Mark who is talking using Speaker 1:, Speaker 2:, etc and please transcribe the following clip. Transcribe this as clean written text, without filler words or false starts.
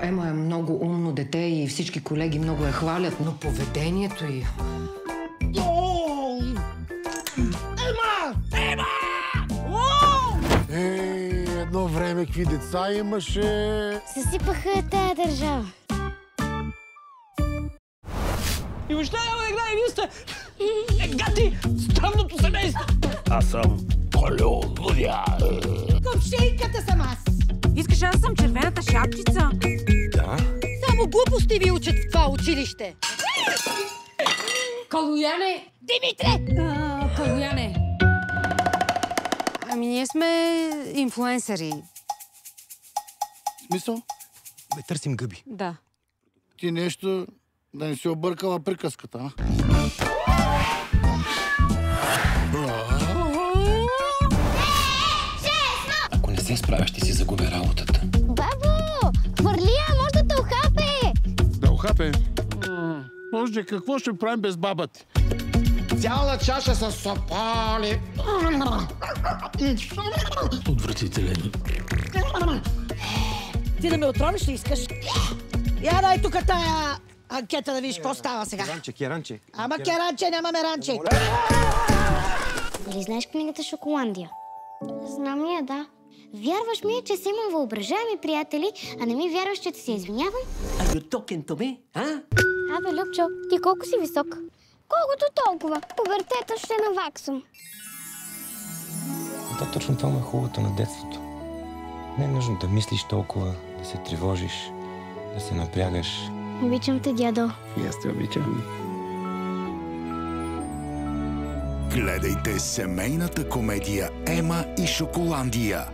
Speaker 1: Ема е много умно дете и всички колеги много я хвалят, но поведението й...
Speaker 2: Ема!
Speaker 3: Едно време какви деца имаше.
Speaker 4: Съсипаха тая държава.
Speaker 2: И въобще няма да играе, вие сте... гати! Странното семейство!
Speaker 3: Аз съм Колю Лудя.
Speaker 5: Ковшейката съм аз.
Speaker 6: Искаш аз съм червената шапчица?
Speaker 3: Да?
Speaker 5: Само глупости ви учат в това училище.
Speaker 1: Калуяне!
Speaker 5: Димитре!
Speaker 1: Калуяне!
Speaker 6: Ами ние сме инфлуенсъри.
Speaker 3: Смисъл?
Speaker 2: Бе, търсим гъби.
Speaker 6: Да.
Speaker 3: Ти нещо да не си объркала приказката, а?
Speaker 2: Ако не се справяш, ще си загубя работата.
Speaker 4: Бабо! Хвърлия, може да те ухапе!
Speaker 3: Да ухапе? Може, какво ще правим без баба ти? Цяла чаша с сопали.
Speaker 2: Отвратителен.
Speaker 5: Ти да ме отровиш ли искаш? Я дай тук тая анкета да видиш какво става сега.
Speaker 2: Керанче.
Speaker 5: Ама керанче, нямаме ранче.
Speaker 4: Нали знаеш книгата Шоколандия? Знам я, да. Вярваш ми, че си имам въображаеми приятели, а не ми вярваш, че ти се извинявам?
Speaker 2: Are you talking to me?
Speaker 4: Абе, Любчо, ти колко си висок? Колкото толкова. Пубертета ще наваксам.
Speaker 7: Да, точно това му е хубавото на детството. Не е нужно да мислиш толкова, да се тревожиш, да се напрягаш.
Speaker 4: Обичам те, дядо.
Speaker 7: И аз те обичам.
Speaker 8: Гледайте семейната комедия Ема и Шоколандия.